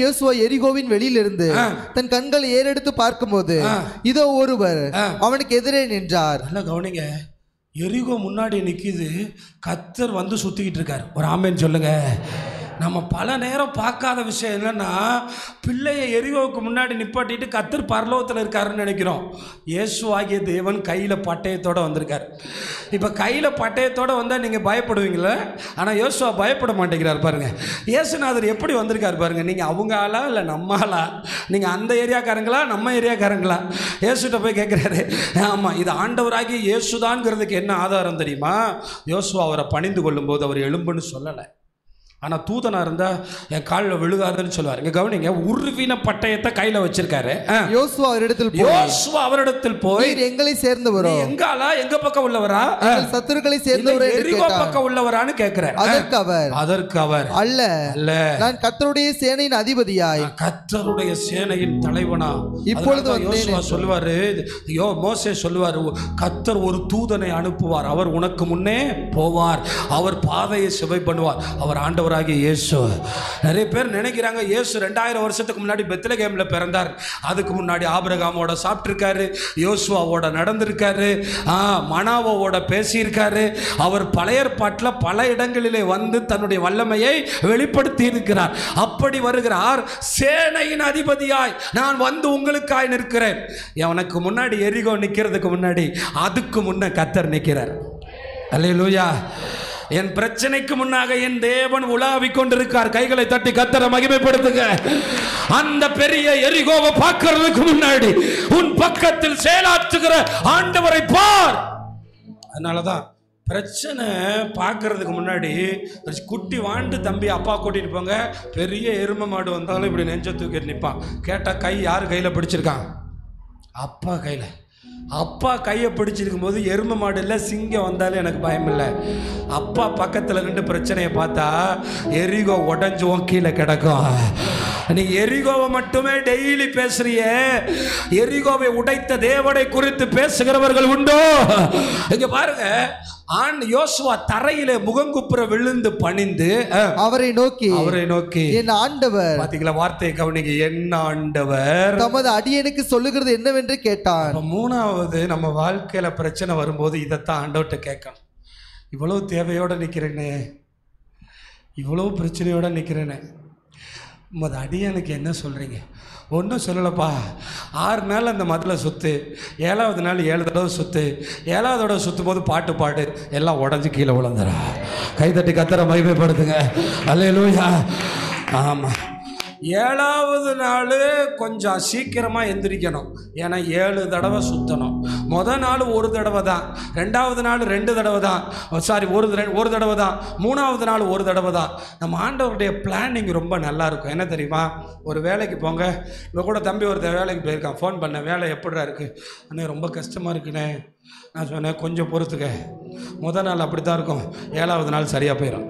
யோசுவா எரிகோவின் வெளியிலிருந்து தன் கண்களை ஏறெடுத்து பார்க்கும்போது இதோ ஒருவர் அவனுக்கு எதிரே நின்றார். நல்லா கவனிங்க, எரிகோ முன்னாடி நிக்குது, கர்த்தர் வந்து சுத்திக்கிட்டு இருக்கார். ஒரு ஆமென் சொல்லுங்க. நம்ம பல நேரம் பார்க்காத விஷயம் என்னன்னா, பிள்ளையை எரிகோவுக்கு முன்னாடி நிப்பாட்டிட்டு கர்த்தர் பரலோகத்தில் இருக்காருன்னு நினைக்கிறோம். இயேசுவாகிய தேவன் கையில் பட்டயத்தோடு வந்திருக்கார். இப்போ கையில் பட்டயத்தோடு வந்தால் நீங்கள் பயப்படுவீங்களே, ஆனால் யோசுவா பயப்பட மாட்டேங்கிறார். பாருங்கள், இயேசுநாதர் எப்படி வந்திருக்கார் பாருங்கள். நீங்கள் அவங்க ஆளா இல்லை நம்ம ஆளா? நீங்கள் அந்த ஏரியாக்காரங்களா நம்ம ஏரியாக்காரங்களா? இயேசுகிட்ட போய் கேட்குறாரு. ஆமாம், இது ஆண்டவராகிய இயேசுதான்ங்கிறதுக்கு என்ன ஆதாரம் தெரியுமா? யோசுவா அவரை பணிந்து கொள்ளும்போது அவர் எலும்புன்னு சொல்லலை, ஆனால் தூதனாக இருந்தால் என் காலில் விழுகாதுன்னு சொல்லுவார். இங்கே கவனிங்க, உருவின பட்டயத்தை கையில் வச்சிருக்காரு. யோசுவா அவரிடத்தில் போய் எங்களை சேர்ந்தவரோ, எங்காலா எங்க பக்கம் உள்ளவரா, சத்துருக்களை சேர்ந்தவரோ, எரிகோ பக்கம் உள்ளவரான்னு கேட்கிறார். அதற்கு அவர் அல்ல அல்ல, நான் கர்த்தருடைய சேனையின் அதிபதியாய், கர்த்தருடைய சேனையின் தலைவனா இப்பொழுது யோசுவா சொல்லுவாரு, மோசே சொல்லுவாரு, கர்த்தர் ஒரு தூதனை அனுப்புவார், அவர் உனக்கு முன்னே போவார், அவர் பாதையை செவ்வாய் பண்ணுவார், அவர் ஆண்டவர் இயேசு. நிறைய பேர் நினைக்கிறாங்க இயேசு 2000 வருஷத்துக்கு முன்னாடி பெத்லகேம்ல பிறந்தார். அதுக்கு முன்னாடி ஆபிரகாமோட சாப்பிட்டிருக்காரு, யோசுவாவோட நடந்திருக்காரு, மனாவோட பேசியிருக்காரு. அவர் பழைய ஏற்பாட்டில் பல இடங்களிலே வந்து தன்னுடைய வல்லமையை வெளிப்படுத்தி இருக்கிறார். அப்படி வருகிறார், சேனையின் அதிபதியாய் நான் வந்து உங்களுக்காய் நிற்கிறேன். எனக்கு முன்னாடி எரிகோ நிற்கிறதுக்கு முன்னாடி அதுக்கு முன்ன கர்த்தர் நிற்கிறார். அல்லேலூயா. என் பிரச்சனைக்கு முன்னாக என் தேவன் உலாவிக் கொண்டிருக்கார். கைகளை தட்டி கர்த்தரை மகிமைப்படுத்துங்க. அந்த பெரிய எரிகோவை பார்க்கிறதுக்கு முன்னாடி உன் பக்கத்தில் செயலாற்றுகிற ஆண்டவரை பார். அதனாலதான் பிரச்சனை பார்க்கறதுக்கு முன்னாடி குட்டி வாண்டு தம்பி அப்பா கூட்டிட்டு போங்க, பெரிய எருமை மாடு வந்தாலும் இப்படி நெஞ்ச தூக்கி நிற்பான். கேட்டா கை யார் கையில பிடிச்சிருக்கான்? அப்பா கையில. அப்பா கையை பிடிச்சிருக்கும் போது எருமை மாடு இல்லை, சிங்கம் வந்தாலும் எனக்கு பயம் இல்லை. அப்பா பக்கத்தில் நின்று பிரச்சனையை பார்த்தா எரிகோ உடஞ்சுவோம் கீழே கிடக்கும். நீ எரிகோவை மட்டுமே டெய்லி பேசுறிய, எரிகோவை உடைத்த தேவனை குறித்து பேசுகிறவர்கள் உண்டோ? இங்க பாருங்க, யோசுவா தரையிலே முகங்குப்புற விழுந்து பணிந்து அவரை நோக்கி என் ஆண்டவர், பாத்தீங்களா வார்த்தையை கவனிங்க, என் ஆண்டவர் தமது அடியனுக்கு சொல்லுகிறது என்னவென்று கேட்டான். மூணாவது, நம்ம வாழ்க்கையில பிரச்சனை வரும்போது இதைத்தான் ஆண்டவர்கிட்ட கேட்கணும். இவ்வளவு தேவையோட நிக்கிறேனே, இவ்வளவு பிரச்சனையோட நிக்கிறேனே, உமது அடியனுக்கு என்ன சொல்றீங்க? ஒன்றும் சொல்லலப்பா. 6 நாள் அந்த மதிலை சுற்று, 7வது நாள் 7 தடவை சுற்று, 7வது தடவை சுற்றும் போது பாட்டு பாடு, எல்லாம் உடஞ்சி கீழே விழுந்துடா. கைதட்டி கர்த்தரை மகிமைப்படுத்துங்க. அல்லேலூயா. ஆமாம், 7வது நாள் கொஞ்சம் சீக்கிரமாக எந்திரிக்கணும். ஏன்னா 7 தடவை சுற்றணும். முதல் நாள் 1 தடவை தான், 2வது நாள் 2 தடவை தான், ஒரு தடவை தான், 3வது நாள் 1 தடவை தான். நம்ம ஆண்டவருடைய பிளானிங் ரொம்ப நல்லா இருக்கும். என்ன தெரியுமா? ஒரு வேலைக்கு போங்க, இப்போ கூட தம்பி ஒருத்தர் வேலைக்கு போயிருக்கான். ஃபோன் பண்ண, வேலை எப்படிடா இருக்குது? அண்ணே ரொம்ப கஷ்டமாக இருக்குண்ணே. நான் சொன்னேன், கொஞ்சம் பொறுத்துக்க, முதல் நாள் அப்படி தான் இருக்கும், 7வது நாள் சரியாக போயிடும்.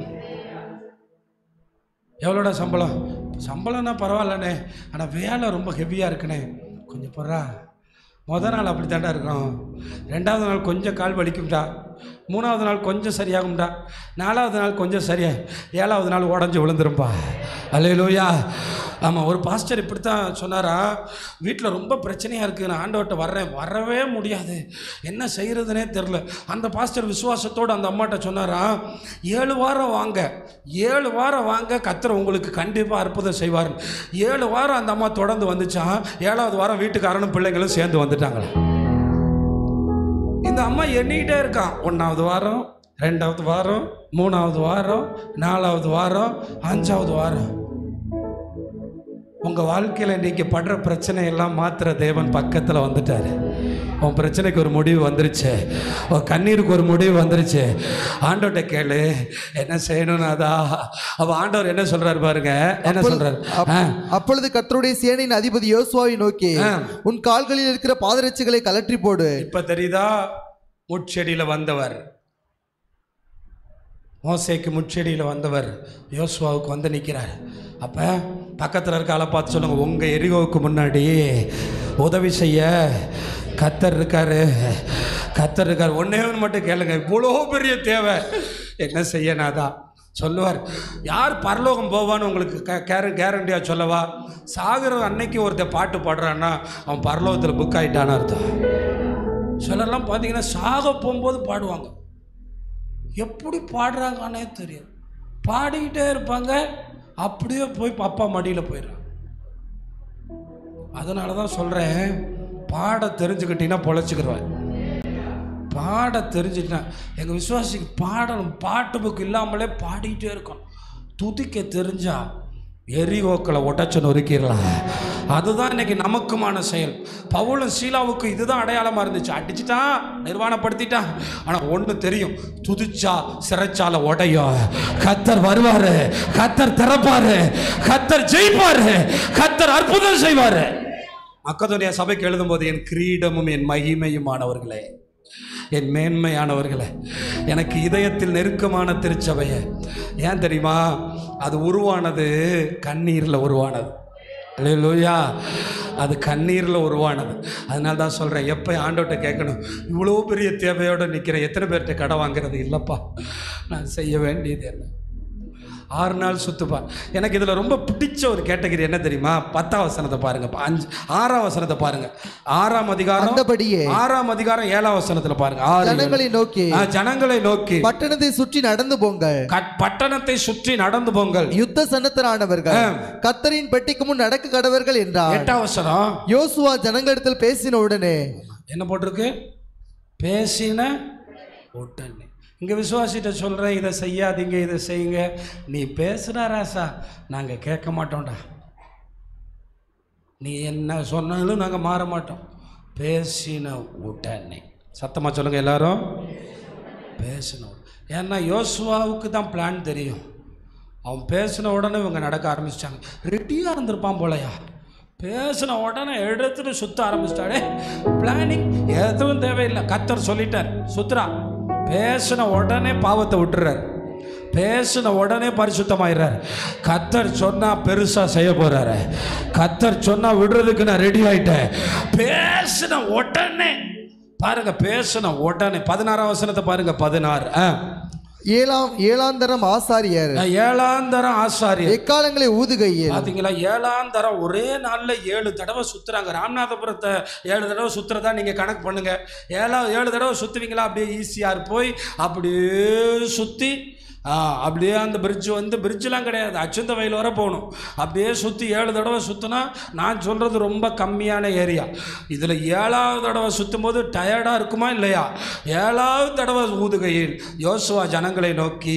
எவ்வளோடா சம்பளம்? சம்பளம்னா பரவாயில்லண்ணே, ஆனால் வேலை ரொம்ப ஹெவியாக இருக்குண்ணே. கொஞ்சம் போடுறா. முதல் நாள் அப்படி தாண்டா இருக்கும், 2வது நாள் கொஞ்சம் கால் வலிக்கும்டா, 3வது நாள் கொஞ்சம் சரியாகும்டா, 4வது நாள் கொஞ்சம் சரியா, 7வது நாள் உடஞ்சி விழுந்துரும்பா. அல்லேலூயா. ஆமாம், ஒரு பாஸ்டர் இப்படி தான் சொன்னாரா, வீட்டில் ரொம்ப பிரச்சனையாக இருக்குது, நான் ஆண்டவர்கிட்ட வரவே முடியாது, என்ன செய்கிறதுனே தெரில. அந்த பாஸ்டர் விசுவாசத்தோடு அந்த அம்மாட்ட சொன்னாரா, 7 வாரம் வாங்க, 7 வாரம் வாங்க, கர்த்தர் உங்களுக்கு கண்டிப்பாக அற்புதம் செய்வார். 7 வாரம் அந்த அம்மா தொடர்ந்து வந்துச்சான். 7வது வாரம் வீட்டுக்காரனும் பிள்ளைங்களும் சேர்ந்து வந்துட்டாங்களே. இந்த அம்மா எண்ணிக்கிட்டே இருக்கான். 1வது வாரம், 2வது வாரம், 3வது வாரம், 4வது வாரம், 5வது வாரம். உங்கள் வாழ்க்கையில் நீங்கள் படுற பிரச்சனையெல்லாம் மாத்திர தேவன் பக்கத்தில் வந்துட்டார். உன் பிரச்சனைக்கு ஒரு முடிவு வந்துருச்சு, உன் கண்ணீருக்கு ஒரு முடிவு வந்துருச்சு. ஆண்டவர்கிட்ட கேளு என்ன செய்யணும்னு. அவள் ஆண்டவர் என்ன சொல்றாரு பாருங்க, என்ன சொல்றாரு? அப்பொழுது கர்த்தருடைய சேனையின் அதிபதி யோசுவாவை நோக்கி, உன் கால்களில் இருக்கிற பாதரட்சிகளை கலற்றி போடு. இப்ப தெரியுதா? முட்செடியில் வந்தவர், மோசேக்கு முட்செடியில் வந்தவர் யோசுவாவுக்கு வந்து நிற்கிறார். அப்போ பக்கத்தில் இருக்க ஆளை பார்த்து சொல்லுங்க, உங்கள் எரிகோவுக்கு முன்னாடி உதவி செய்ய கர்த்தர் இருக்காரு, கர்த்தர் இருக்காரு. ஒன்றே ஒன்று மட்டும் கேளுங்க, இவ்வளோ பெரிய தேவை என்ன செய்ய? நாதா சொல்லுவார். யார் பரலோகம் போவான்னு உங்களுக்கு கேரண்டியாக சொல்லவா? சாகிற அன்னைக்கு ஒருத்தர் பாட்டு பாடுறான்னா அவன் பரலோகத்தில் புக் ஆகிட்டான்னு அர்த்தம். சிலர்லாம் பார்த்தீங்கன்னா சாக போகும்போது பாடுவாங்க. எப்படி பாடுறாங்கன்னே தெரியாது, பாடிக்கிட்டே இருப்பாங்க, அப்படியே போய் அப்பா மடியில் போயிடுறாங்க. அதனால தான் சொல்கிறேன், பாட தெரிஞ்சுக்கிட்டீங்கன்னா பொழைச்சிக்கிடுவேன். பாட தெரிஞ்சுட்டேன். எங்கள் விசுவாசிக்கு பாடணும், பாட்டு புக்கு இல்லாமலே பாடிக்கிட்டே இருக்கணும். துதிக்க தெரிஞ்சா எரிகோக்களை உடைச்சு நொறுக்கிடலாம். அதுதான் இன்னைக்கு நமக்குமான செயல். பவுலும் சீலாவுக்கு இதுதான் அடையாளமாக இருந்துச்சு. அடிச்சுட்டான், நிர்வாணப்படுத்திட்டான். ஆனால் ஒன்று தெரியும், துதிச்சா சிறைச்சால உடையும். கத்தர் வருவாரு, கத்தர் திறப்பாரு, கத்தர் ஜெயிப்பாரு, கத்தர் அற்புதம் செய்வாரு. மக்கதோனியா சபைக்கு எழுதும்போது, என் கிரீடமும் என் மகிமையுமானவர்களே, என் மேன்மையானவர்களே, எனக்கு இதயத்தில் நெருக்கமான திருச்சபையை. ஏன் தெரியுமா? அது உருவானது கண்ணீரில் உருவானது. அல்லேலூயா. அது கண்ணீரில் உருவானது. அதனால தான் சொல்கிறேன், எப்போ ஆண்டவர்கிட்ட கேட்கணும், இவ்வளோ பெரிய தேவையோடு நிற்கிறேன், எத்தனை பேர்கிட்ட கடை வாங்கிறது இல்லைப்பா, நான் செய்ய வேண்டியது என்ன? 6 நாள் சுத்துப்பார். எனக்கு இதில் ரொம்ப பிடிச்ச ஒரு கேட்டகரி என்ன தெரியுமா? 10ஆம் வசனத்தை பாருங்க, 6ஆம் வசனத்தை பாருங்க. 6ஆம் அதிகாரம் 6ஆம் அதிகாரம் 7ஆம் வசனத்தில் பாருங்க. ஜனங்களை நோக்கி பட்டணத்தை சுற்றி நடந்து போங்கள், பட்டணத்தை சுற்றி நடந்து போங்கள், யுத்த சன்னத்தரானவர்கள் கர்த்தரின் பெட்டிக்கு முன் நடக்க கடவர்கள் என்றார். 8ஆம் வசனம், யோசுவா ஜனங்களிடத்தில் பேசின உடனே என்ன போட்டிருக்கு? பேசின உடனே. இங்கே விசுவாசிட்ட சொல்கிறேன், இதை செய்யாதீங்க, இதை செய்யுங்க. நீ பேசுகிற ராசா, நாங்கள் கேட்க மாட்டோம்டா. நீ என்ன சொன்னாலும் நாங்கள் மாற மாட்டோம். பேசின உடனே. சத்தமாக சொல்லுங்கள் எல்லாரும், பேசின. ஏன்னா யோசுவாவுக்கு தான் பிளான் தெரியும். அவன் பேசின உடனே இவங்க நடக்க ஆரம்பிச்சிட்டாங்க. ரெடியாக இருந்திருப்பான் போலையா. பேசின உடனே எடுத்துட்டு சுற்ற ஆரம்பிச்சிட்டாடே. பிளானிங் எதுவும் தேவையில்லை, கர்த்தர் சொல்லிட்டார், சுத்துறா. பேசின உடனே பாவத்தை விட்டுறார், பேசின உடனே பரிசுத்தமாயிறார். கர்த்தர் சொன்னா பெருசா செய்ய போறாரு, கர்த்தர் சொன்னா விடுறதுக்கு நான் ரெடி ஆயிட்டேன். பேசின உடனே பாருங்க, பேசின உடனே. 16ஆம் வசனத்தை பாருங்க. 16 ஏழாந்தரம் ஆசாரியர், ஏழாந்தரம் ஆசாரியர் எக்காலங்களை ஊதுகையில். பாத்தீங்களா? ஏழாந்தரம் ஒரே நாள்ல 7 தடவை சுத்துறாங்க. ராமநாதபுரத்தை 7 தடவை சுத்துறதா நீங்க கணக்கு பண்ணுங்க. 7 தடவை சுத்துவீங்களா? அப்படியே ஈஸியார் போய் அப்படியே சுத்தி அப்படியே அந்த பிரிட்ஜ் வந்து, பிரிட்ஜெலாம் கிடையாது, அச்சுந்த வயல் வர போகணும். அப்படியே சுற்றி 7 தடவை சுற்றினா, நான் சொல்கிறது ரொம்ப கம்மியான ஏரியா. இதில் 7ஆவது தடவை சுற்றும் போது டயர்டாக இருக்குமா இல்லையா? 7ஆவது தடவை ஊதுகையில் யோசுவா ஜனங்களை நோக்கி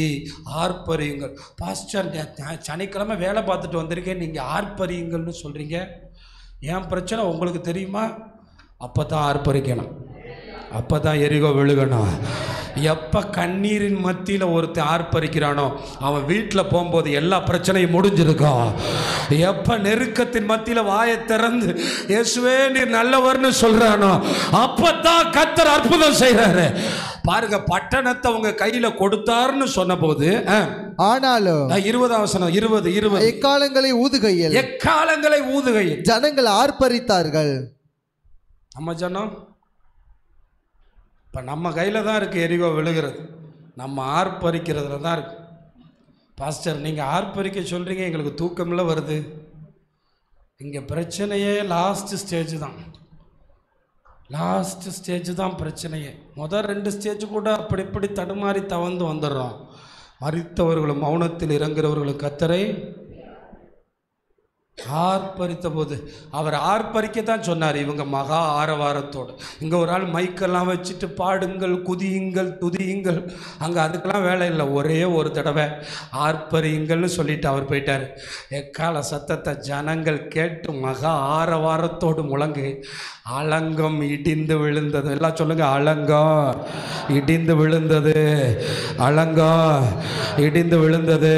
ஆர்ப்பரியுங்கள். பாஸ்டர், சனிக்கிழமை வேலை பார்த்துட்டு வந்திருக்கேன், நீங்கள் ஆர்ப்பரியுங்கள்னு சொல்கிறீங்க. ஏன் பிரச்சனை உங்களுக்கு தெரியுமா? அப்போ தான் ஆர்ப்பரிக்கணும், அப்போ தான் எரிகோ விழுகணும். எப்போ கண்ணீரின் மத்தியில் ஒருத்தன் ஆர்ப்பரிக்கிறானோ அவன் வீட்டில் போகும்போது எல்லா பிரச்சனையும் முடிஞ்சிருக்கும். எப்போ நெருக்கத்தின் மத்தியில் வாயை திறந்து இயேசுவே நீர் நல்லவர்னு சொல்கிறானோ அப்போ தான் கர்த்தர் அற்புதம் செய்கிறாரு. பாருங்க, பட்டணத்தை உங்க கையில கொடுத்தாருன்னு சொன்ன போது, ஆனாலும் 20ஆம் வசனம், 20 எக்காலங்களை ஊதுகையில், எக்காலங்களை ஊதுகையில் ஜனங்கள் ஆர்ப்பரித்தார்கள். நம்ம ஜனம் இப்போ நம்ம கையில் தான் இருக்குது எரிகோ விழுகிறது, நம்ம ஆர்ப்பரிக்கிறதுல தான் இருக்குது. பாஸ்டர், நீங்கள் ஆர்ப்பரிக்க சொல்கிறீங்க, எங்களுக்கு தூக்கமில்ல வருது. இங்கே பிரச்சனையே லாஸ்ட் ஸ்டேஜ் தான், லாஸ்ட் ஸ்டேஜ் தான் பிரச்சனையே. முதல் 2 ஸ்டேஜ் கூட அப்படி இப்படி தடுமாறி தவந்து வந்துடுறோம். மரித்தவர்களும் மௌனத்தில் இறங்குறவர்களும் கர்த்தரை ஆர்ப்பரித்த போது அவர் ஆர்ப்பரிக்கத்தான் சொன்னார். இவங்க மகா ஆரவாரத்தோடு, இங்கே ஒரு ஆள் மைக்கெல்லாம் வச்சுட்டு பாடுங்கள், குதியுங்கள், துதியுங்கள். அங்கே அதுக்கெல்லாம் வேலை இல்லை, ஒரே ஒரு தடவை ஆர்ப்பரியுங்கள்னு சொல்லிட்டு அவர் போயிட்டார். எக்கால சத்தத்தை ஜனங்கள் கேட்டு மகா ஆரவாரத்தோடு முழங்கு. அலங்கம் இடிந்து விழுந்தது. எல்லாம் சொல்லுங்க, அலங்கம் இடிந்து விழுந்தது, அலங்கம் இடிந்து விழுந்தது.